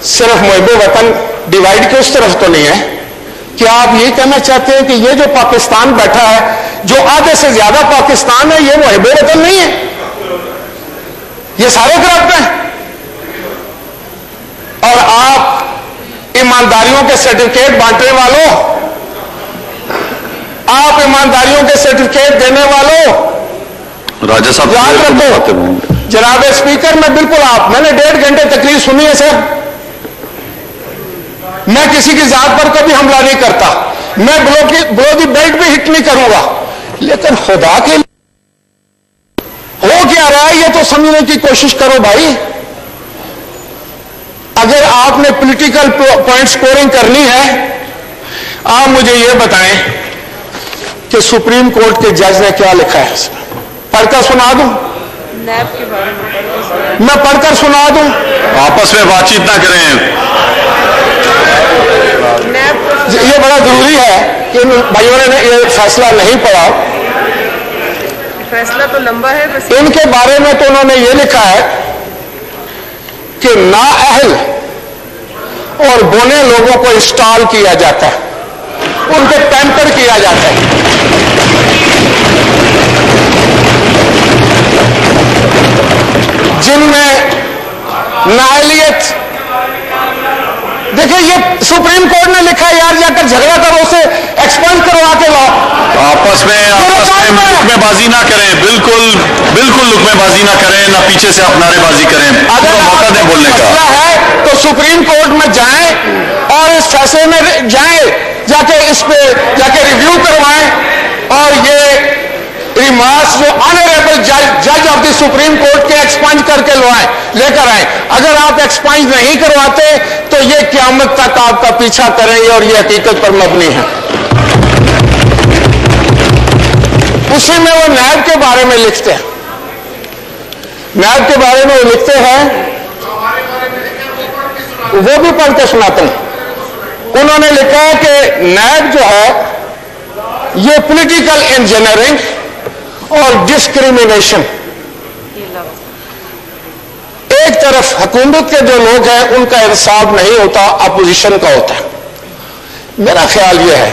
صرف محب وطن ڈیوائیڈ کے اس طرف تو نہیں ہے. کیا آپ یہ کہنا چاہتے ہیں کہ یہ جو پاکستان بیٹھا ہے, جو آدھے سے زیادہ پاکستان ہے, یہ محب وطن نہیں ہے؟ یہ سارے کرپٹ ہیں. اور آپ ایمانداریوں کے سرٹیفکیٹ بانٹنے والوں, آپ ایمانداریوں کے سرٹیفکیٹ دینے والوں, راجہ صاحب یاد رکھو جناب اسپیکر, میں بالکل میں نے 1.5 گھنٹے تقریر سنی ہے سر, میں کسی کی ذات پر کبھی حملہ نہیں کرتا, میں بلو دی بیلٹ بھی ہٹ نہیں کروں گا, لیکن خدا کے لیے ہو کیا رہا ہے یہ تو سمجھنے کی کوشش کرو بھائی. اگر آپ نے پولیٹیکل پوائنٹ سکورنگ کرنی ہے, آپ مجھے یہ بتائیں کہ سپریم کورٹ کے جج نے کیا لکھا ہے, پڑھ کر سنا دوں, میں پڑھ کر سنا دوں, آپس میں بات چیت نہ کریں. یہ بڑا ضروری ہے کہ بھائیوں نے یہ فیصلہ نہیں پڑھا, فیصلہ تو لمبا ہے, بس ان کے بارے میں تو انہوں نے یہ لکھا ہے کہ نااہل اور بونے لوگوں کو انسٹال کیا جاتا ہے. उनके पैम्पर किया जाता है। जिनमें नाअहलियत, देखिए ये सुप्रीम कोर्ट ने लिखा है यार, जाकर झगड़ा करो, उसे एक्सपंज करवा के लाओ। आपस में लुकमेबाजी ना करें, बिल्कुल लुकमेबाजी ना करें, ना पीछे से आप नारेबाजी करें, अगर मौका दें बोलने का। मसला है तो सुप्रीम कोर्ट में जाएं और इस फैसले में जाएं, जाके इस पे जाके रिव्यू करवाएं और ये रिमार्क्स जो ऑनरेबल जज ऑफ द सुप्रीम कोर्ट के एक्सपंज करके लेकर आए। अगर आप एक्सपंज नहीं करवाते तो ये क़यामत तक आपका पीछा करेंगे और ये हकीकत पर मबनी है। उसी में वो नैब के बारे में लिखते हैं, नैब के बारे में वो लिखते हैं, वो भी पढ़ के सुनाते हैं। उन्होंने लिखा है कि नैब जो है ये पॉलिटिकल इंजीनियरिंग और डिस्क्रिमिनेशन, एक तरफ हुकूमत के जो लोग हैं उनका इंसाफ नहीं होता, अपोजिशन का होता है। मेरा ख्याल यह है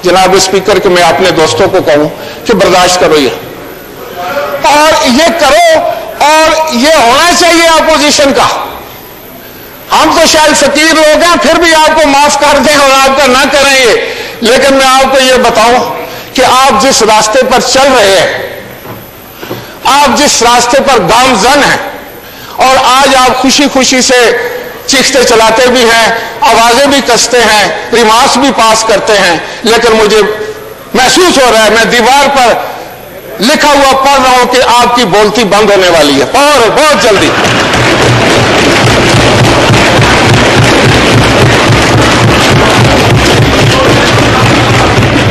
जनाब स्पीकर कि मैं अपने दोस्तों को कहूं कि बर्दाश्त करो ये, और ये करो, और ये होना चाहिए अपोजिशन का। हम तो शायद फकीर लोग हैं, फिर भी आपको माफ कर दें और आपका ना करें ये, लेकिन मैं आपको ये बताऊं कि आप जिस रास्ते पर चल रहे हैं, आप जिस रास्ते पर गामजन हैं, और आज आप खुशी खुशी से चीखते चलाते भी हैं, आवाजें भी कसते हैं, रिमार्क्स भी पास करते हैं, लेकिन मुझे महसूस हो रहा है मैं दीवार पर लिखा हुआ पढ़ रहा हूं कि आपकी बोलती बंद होने वाली है और बहुत जल्दी।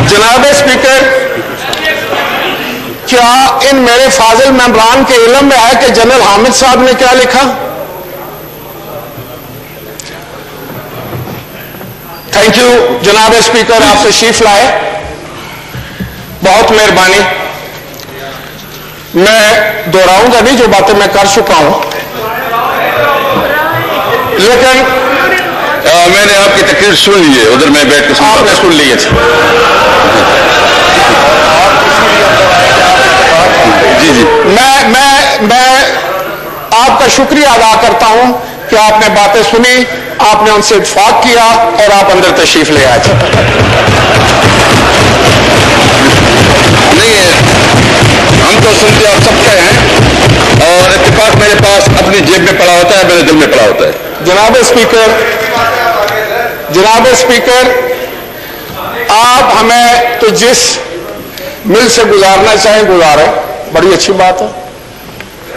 जनाब स्पीकर, क्या इन मेरे फाजिल मेंबरान के इल्म में है कि जनरल हामिद साहब ने क्या लिखा? थैंक यू जनाब स्पीकर, आप तशरीफ लाए, बहुत मेहरबानी। मैं दोहराऊंगा नहीं जो बातें मैं कर चुका हूं, लेकिन मैंने आपकी तकरीर सुन ली है, उधर मैं बैठ के आपने सुन ली है। जी जी, मैं आपका शुक्रिया अदा करता हूं कि आपने बातें सुनी, आपने उनसे इत्फाक किया और आप अंदर तशरीफ ले आए। नहीं है, हम तो सुनते आप सबके हैं, और इत्तेफाक मेरे पास अपनी जेब में पड़ा होता है, मेरे दिल में पड़ा होता है। जनाब स्पीकर, आप हमें तो जिस मिल से गुजारना चाहें गुजारें, बड़ी अच्छी बात है।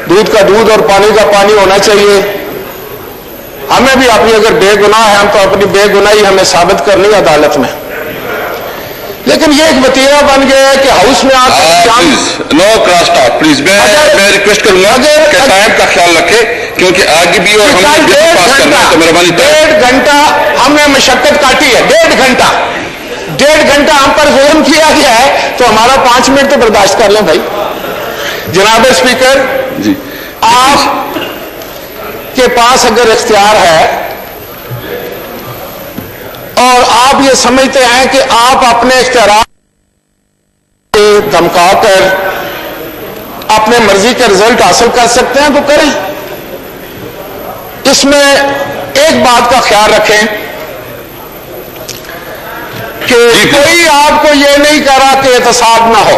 दूध का दूध और पानी का पानी होना चाहिए। हमें भी अपनी अगर बेगुनाह है, हम तो अपनी बेगुनाही हमें साबित करनी है अदालत में। लेकिन ये एक वतीरा बन गया है कि हाउस में आकर नो क्रॉस टॉक प्लीज। मैं रिक्वेस्ट करूंगा कि टाइम का ख्याल रखें, क्योंकि आगे भी और हम पास करना है, तो मेहरबानी। 1.5 घंटा हमने मशक्कत काटी है, 1.5 घंटा हम पर जुल्म किया गया है, तो हमारा 5 मिनट तो बर्दाश्त कर लें भाई। जनाब स्पीकर जी, आप के पास अगर इख्तियार है और आप ये समझते हैं कि आप अपने इख्तियार धमकाकर अपने मर्जी का रिजल्ट हासिल कर सकते हैं तो करें। इसमें एक बात का ख्याल रखें कि कोई आपको ये नहीं कह रहा कि एहतसाब ना हो,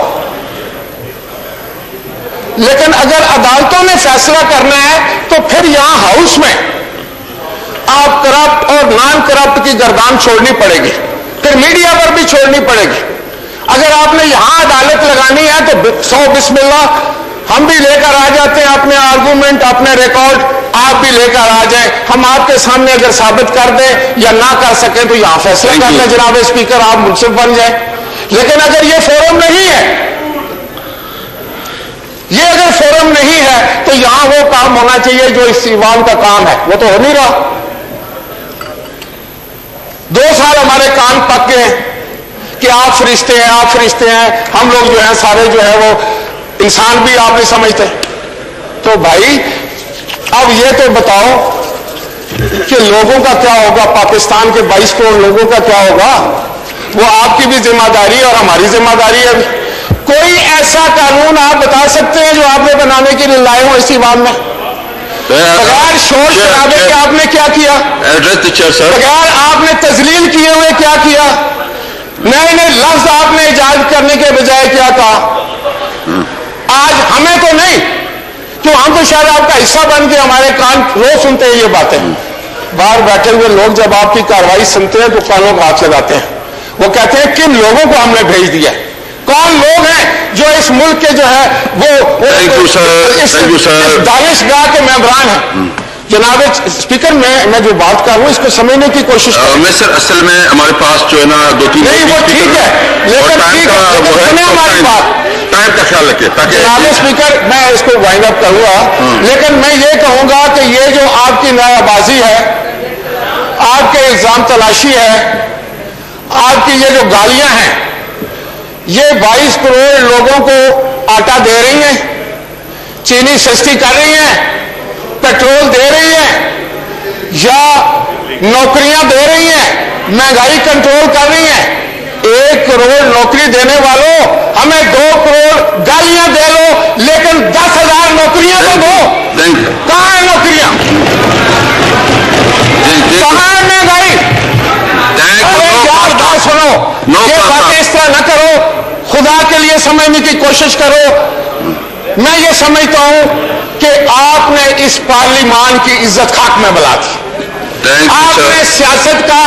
लेकिन अगर अदालतों ने फैसला करना है तो फिर यहां हाउस में आप करप्ट और नॉन करप्ट की गर्दान छोड़नी पड़ेगी, फिर मीडिया पर भी छोड़नी पड़ेगी। अगर आपने यहां अदालत लगानी है तो 100 बिस्मिल्लाह, हम भी लेकर आ जाते हैं अपने आर्गूमेंट, अपने रिकॉर्ड, आप भी लेकर आ जाएं। हम आपके सामने अगर साबित कर दें या ना कर सकें तो यहां फैसला कर लें जनाब स्पीकर, आप मुझसे बन जाए। लेकिन अगर ये फोरम नहीं है, ये अगर फोरम नहीं है तो यहां वो काम होना चाहिए जो इस ईवान का काम है, वो तो हो नहीं रहा। 2 साल हमारे कान पक गए कि आप फरिश्ते हैं, आप फरिश्ते हैं, हम लोग जो है सारे जो है वो इंसान भी आप नहीं समझते। तो भाई अब ये तो बताओ कि लोगों का क्या होगा, पाकिस्तान के 22 करोड़ लोगों का क्या होगा। वो आपकी भी जिम्मेदारी है और हमारी जिम्मेदारी है। कोई ऐसा कानून आप बता सकते हैं जो आपने बनाने के लिए लाए हो इसी बात में? बगैर शोर शराबे के आपने क्या किया? Address the chair sir. बगैर आपने तजलील किए हुए क्या किया? नए नए लफ्ज आपने इजाद करने के बजाय क्या कहा? आज हमें तो नहीं, तो हम तो शायद आपका हिस्सा बन के हमारे कान रोज सुनते हैं ये बातें। बाहर बैठे हुए लोग जब आपकी कार्रवाई सुनते हैं तो कानों को हाथ लगाते हैं। वो कहते हैं किन लोगों को हमने भेज दिया, कौन लोग हैं जो इस मुल्क के जो है वो इस दानिशगाह के मेंबरान हैं। जनाब स्पीकर, मैं जो बात कर रहा हूं इसको समझने की कोशिश मैं सर असल में हमारे पास जो है ना 2-3 नहीं, वो ठीक है, लेकिन हमारी बात टाइम का ख्याल रखिए ताकि जनाब स्पीकर मैं इसको वाइंड अप करूंगा, लेकिन मैं ये कहूंगा कि ये जो आपकी नाराबाजी है, आपके इल्जाम तलाशी है, आपकी ये जो गालियां हैं, ये 22 करोड़ लोगों को आटा दे रही हैं, चीनी सस्ती कर रही हैं, पेट्रोल दे रही है या नौकरियां दे रही हैं, महंगाई कंट्रोल कर रही हैं। 1 करोड़ नौकरी देने वालों, हमें 2 करोड़ गालियां दे लो, लेकिन 10,000 नौकरियां तो दो। कहां है नौकरियां? कहां है महंगाई? अरे यार बात सुनो, ये बातें इस तरह न करो, खुदा के लिए समझने की कोशिश करो। मैं ये समझता हूं कि आपने इस पार्लिमान की इज्जत खाक में मिला दी, आपने सियासत का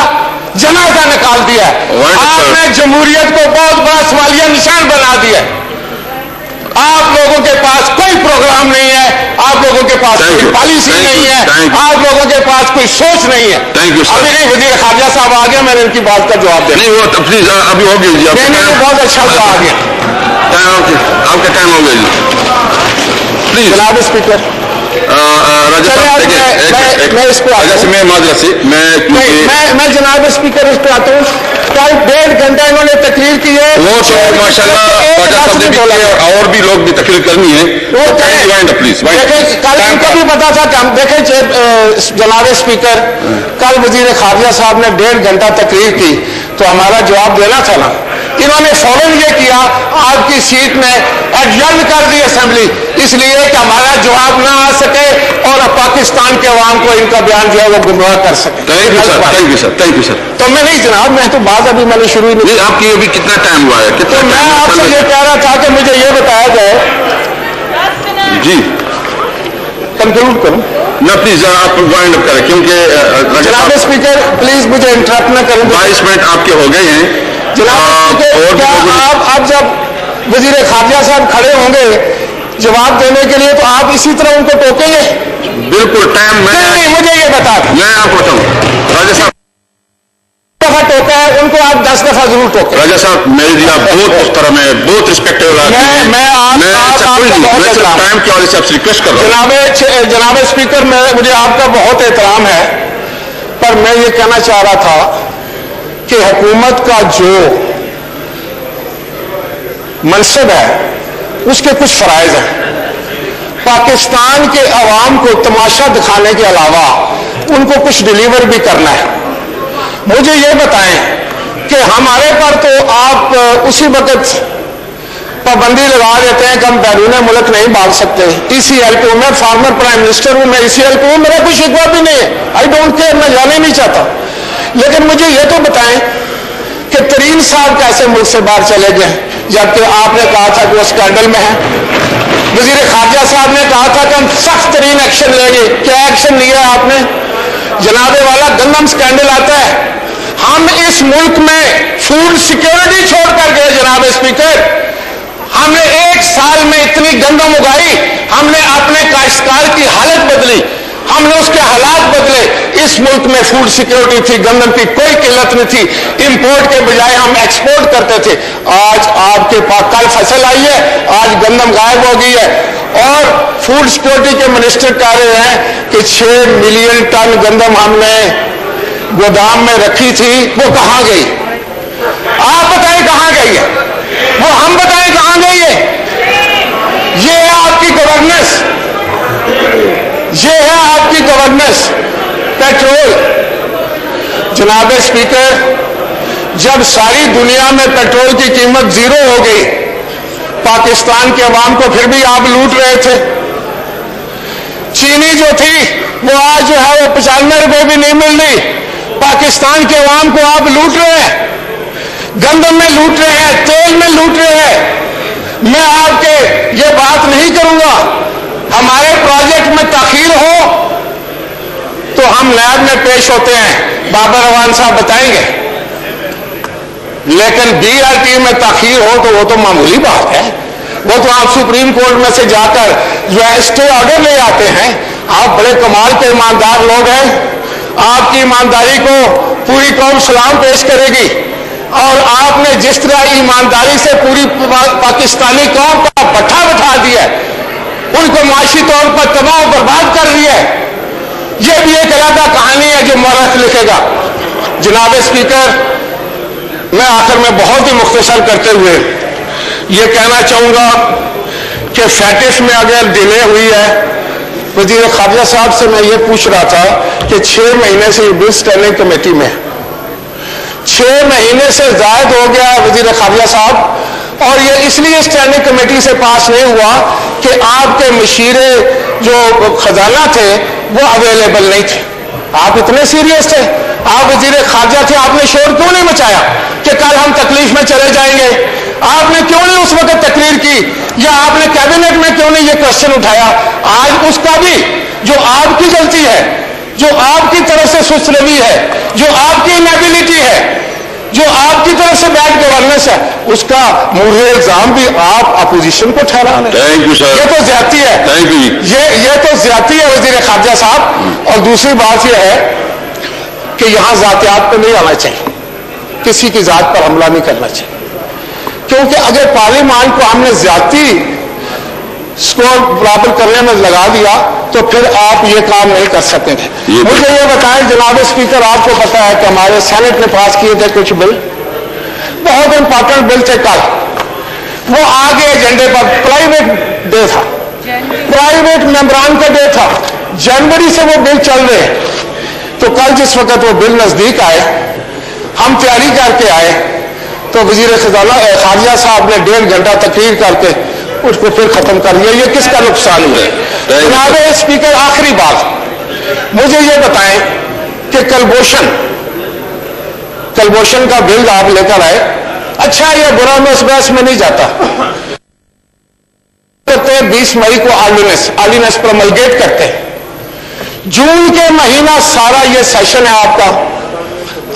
जनाजा निकाल दिया, आपने जमहूरियत को बहुत बड़ा सवालिया निशान बना दिया। आप लोगों के पास कोई प्रोग्राम नहीं है, आप लोगों के पास कोई पॉलिसी नहीं है, आप लोगों के पास कोई सोच नहीं है। अभी नहीं, वजीर खारजा साहब आ गया, मैंने इनकी बात का जवाब दिया। नहीं वो प्लीज अभी हो गई जी, बहुत अच्छा हुआ आ गया, आपका टाइम हो गया जी। प्लीज जनाब स्पीकर, मैं जनाब स्पीकर इस पर आता हूँ। कल 1.5 घंटा इन्होंने तकरीर की है, वो तो माशाल्लाह और भी लोग भी तकरीर करनी है, प्लीज। कल इनको भी पता था कि हम देखें जनाब स्पीकर, कल वजीर खारजा साहब ने 1.5 घंटा तकरीर की तो हमारा जवाब देना था ना, इन्होंने फौरन ये किया, आपकी सीट में एडजर्न कर दी असेंबली, इसलिए कि हमारा जवाब ना आ सके और पाकिस्तान के अवाम को इनका बयान जो है वो गुमराह कर सके। Thank you sir. तो मैं नहीं जनाब, मैं तो बात अभी मैंने शुरू नहीं। आपकी अभी कितना टाइम हुआ है? तो मैं आपसे ये कह रहा था कि मुझे ये बताया जाए जी, कंक्लूड करूं ना प्लीज, आप वाइंड अप करें क्योंकि जनाब स्पीकर प्लीज मुझे इंटरप्ट न करें। 22 मिनट आपके हो गए हैं जनाब स्पीकर, क्या आप जब वजीर खारजा साहब खड़े होंगे जवाब देने के लिए तो आप इसी तरह उनको टोकेंगे? बिल्कुल टाइम नहीं, मुझे ये बता, मैं आपको बताऊं राजा साहब, दफा टोका है उनको, आप 10 दफा जरूर टोके। राजा साहब मेरे लिए आप बहुत मुहतरम है, बहुत रिस्पेक्टेबल मैं टाइम की वजह से आपसे रिक्वेस्ट कर रहा हूं। जनाब स्पीकर, मुझे आपका बहुत एहतराम है, पर मैं ये कहना चाह रहा था कि हुकूमत का जो मनसब है उसके कुछ फराइज हैं। पाकिस्तान के अवाम को तमाशा दिखाने के अलावा उनको कुछ डिलीवर भी करना है। मुझे ये बताएं कि हमारे पर तो आप उसी वक्त पाबंदी लगा देते हैं कि हम बैरून मुल्क नहीं भाग सकते। ECL को, मैं फार्मर प्राइम मिनिस्टर हूं, मैं ECL को हूं, मेरा कोई शिकवा भी नहीं है, आई डोंट केयर, मैं जाने नहीं चाहता। लेकिन मुझे ये तो बताएं कि तरीन साहब कैसे मुल्क से बाहर चले गए, जबकि आपने कहा था कि वो स्कैंडल में है। वजीर खारजा साहब ने कहा था कि हम सख्त तरीन एक्शन लेंगे, क्या एक्शन लिया आपने? जनाबे वाला गंदम स्कैंडल आता है, हम इस मुल्क में फूड सिक्योरिटी छोड़ कर गए जनाब स्पीकर। हमने 1 साल में इतनी गंदम उगाई, हमने अपने काश्तकार की हालत बदली, हमने उसके हालात बदले। इस मुल्क में फूड सिक्योरिटी थी, गंदम की कोई किल्लत नहीं थी, इंपोर्ट के बजाय हम एक्सपोर्ट करते थे। आज आपके पास कल फसल आई है, आज गंदम गायब हो गई है, और फूड सिक्योरिटी के मिनिस्टर कह रहे हैं कि 6 मिलियन टन गंदम हमने गोदाम में रखी थी, वो कहां गई? आप बताएं कहां गई है वो, हम बताएं कहां गई है? ये है आपकी गवर्नेंस, ये है आपकी गवर्नेंस। पेट्रोल, जनाब स्पीकर, जब सारी दुनिया में पेट्रोल की कीमत 0 हो गई, पाकिस्तान के अवाम को फिर भी आप लूट रहे थे। चीनी जो थी वो आज जो है वो 95 रुपए भी नहीं मिल रही, पाकिस्तान के अवाम को आप लूट रहे हैं, गंदम में लूट रहे हैं, तेल में लूट रहे हैं। मैं आपके ये बात नहीं करूंगा, हमारे प्रोजेक्ट में ताखीर हो तो हम नैब में पेश होते हैं, बाबर रवान साहब बताएंगे, लेकिन BRT में ताखीर हो तो वो तो मामूली बात है। वो तो आप सुप्रीम कोर्ट में से जाकर जो है स्टे ऑर्डर ले आते हैं। आप बड़े कमाल के ईमानदार लोग हैं, आपकी ईमानदारी को पूरी कौम सलाम पेश करेगी, और आपने जिस तरह ईमानदारी से पूरी पाकिस्तानी कौम का बट्ठा बैठा दिया, उनको माशी तौर पर तबाह बर्बाद कर दिया, ये भी एक अलग कहानी है जो मौरख लिखेगा। जनाब स्पीकर, मैं आखिर में बहुत ही मुख्तसर करते हुए ये कहना चाहूंगा कि फैटिस में अगर डिले हुई है, वजीर खारजा साहब से मैं ये पूछ रहा था कि 6 महीने से ये बिल स्टैंडिंग कमेटी में 6 महीने से जायद हो गया वजीर खारजा साहब, और ये इसलिए स्टैंडिंग कमेटी से पास नहीं हुआ कि आपके मशीरे जो खजाना थे वो अवेलेबल नहीं थे। आप इतने सीरियस थे, आप वजीर खारजा थे, आपने शोर क्यों नहीं मचाया कि कल हम तकलीफ में चले जाएंगे? आपने क्यों नहीं उस वक्त तकरीर की, या आपने कैबिनेट में क्यों नहीं ये क्वेश्चन उठाया? आज उसका भी जो आपकी गलती है, जो आपकी तरफ से सुस्तरवी है, जो आपकी इनेबिलिटी है, जो आपकी तरफ से बैड गवर्नेंस है, उसका मुझे इल्जाम भी आप अपोजिशन को ठहरा रहे हैं। Thank you sir. ये तो ज्यादती है, थैंक यू। ये तो ज्यादती है वजीर खारजा साहब। और दूसरी बात यह है कि यहां जातियात पर नहीं आना चाहिए, किसी की जात पर हमला नहीं करना चाहिए, क्योंकि अगर पार्लियामान को हमने ज्यादती स्कोर बराबर करने में लगा दिया तो फिर आप ये काम नहीं कर सकेंगे। मुझे ये बताएं जनाब स्पीकर, आपको पता है कि हमारे सेनेट ने पास किए थे कुछ बिल, बहुत इंपॉर्टेंट बिल थे, कल वो आगे एजेंडे पर प्राइवेट डे था, प्राइवेट मेंबरान का डे था, जनवरी से वो बिल चल रहे हैं। तो कल जिस वक्त वो बिल नजदीक आए, हम तैयारी करके आए, तो वजीर खजाना खारजा साहब ने 1.5 घंटा तकरीर करके उसको फिर खत्म कर दिया। ये किसका नुकसान हुआ? जनाब स्पीकर, आखिरी बात मुझे ये बताएं कि कलबोशन का बिल आप लेकर आए, अच्छा या बुरा मैं उस बहस में नहीं जाता। 20 मई को ऑर्डिनेंस प्रमलगेट करते हैं, जून के महीना सारा ये सेशन है आपका,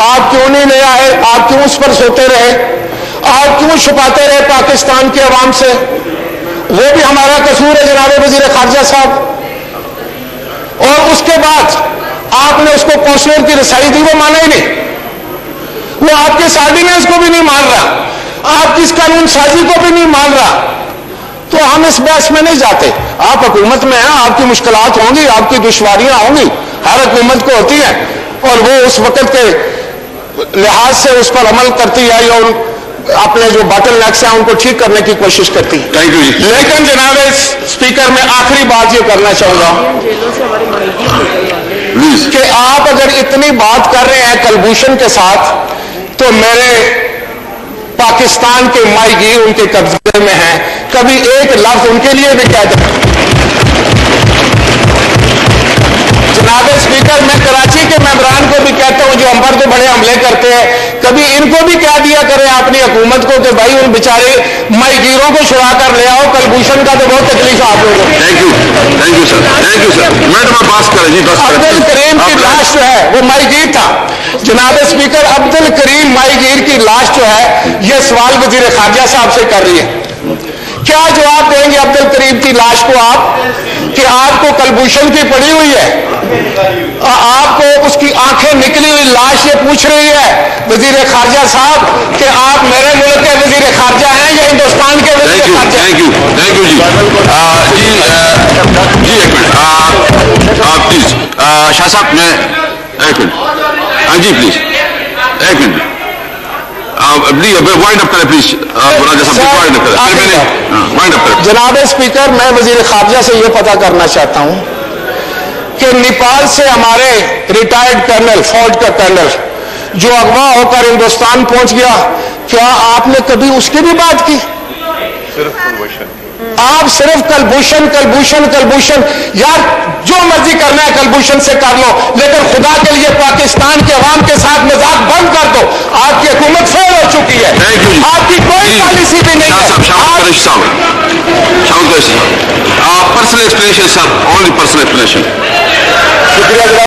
आप क्यों नहीं ले आए? आप क्यों उस पर सोते रहे? आप क्यों छुपाते रहे पाकिस्तान के अवाम से? वो भी हमारा कसूर है जनाब वजीर खारजा साहब। और उसके बाद आपने उसको कौंसलर की रसाई दी, वो माना ही नहीं, वो आपके ऑर्डिनेंस को भी नहीं मान रहा, आपकी इस कानून साजी को भी नहीं मान रहा। तो हम इस बहस में नहीं जाते। आप हुकूमत में हैं, आपकी मुश्किलात होंगी, आपकी दुश्वारियां होंगी, हर हुकूमत को होती है, और वो उस वक्त के लिहाज से उस पर अमल करती है या अपने जो बॉटल नेक्स हैं उनको ठीक करने की कोशिश करती है। थैंक यू जी। लेकिन जनाब स्पीकर, मैं आखिरी बात ये करना चाहूंगा कि आप अगर इतनी बात कर रहे हैं कलभूषण के साथ, तो मेरे पाकिस्तान के माईगीर उनके कब्जे में हैं, कभी एक लफ्ज उनके लिए भी कह दें। जनाब स्पीकर, मैं कराची के मेंबरान को भी कहता हूं जो हम पर तो बड़े हमले करते हैं, कभी इनको भी कह दिया करें अपनी हुकूमत को कि भाई उन बेचारे माईगीरों को छुड़ा कर ले आओ, कलभूषण का तो बहुत तकलीफ आप लोगों को। Thank you sir, thank you sir. Madam pass करें जी, बस अब्दुल करीम की लाश जो है वो माईगीर था। जनाब स्पीकर, अब्दुल करीम माईगीर की लाश जो है, ये सवाल वजीर खारजा साहब से कर रही है, क्या जवाब देंगे अब्दुल करीम की लाश को आप कि आपको कलभूषण की पड़ी हुई है, आपको उसकी आंखें निकली हुई लाश ये पूछ रही है वजीर खारजा साहब कि आप मेरे मुल्क के वजीर खारजा हैं या हिंदुस्तान के वजीर खारजा? थैंक यू जी। जी एक मिनट, आप प्लीज शाह साहब, मैं एक मिनट, हाँ जी प्लीज एक मिनट, प्लीज वाइंड अप करें प्लीज, राजा साहब वाइंड अप करें, फिर मैंने वाइंड अप करें। जनाब स्पीकर, मैं वजीर खारजा से यह पता करना चाहता हूं कि नेपाल से हमारे रिटायर्ड कर्नल, फौज का कर्नल جو اغوا ہو کر ہندوستان پہنچ گیا، کیا آپ نے کبھی اس کی بھی بات کی؟ آپ صرف کلبھوشن کلبھوشن کلبھوشن، یار جو مرضی کرنا ہے کلبھوشن سے کر لو، لیکن خدا کے لیے پاکستان کے عوام کے ساتھ مذاق بند کر دو. آپ کی حکومت فیل ہو چکی ہے، آپ کی کوئی پالیسی بھی نہیں ہے. پرسنل ایکسپلینیشن سر، اونلی پرسنل ایکسپلینیشن. شکریہ جناب.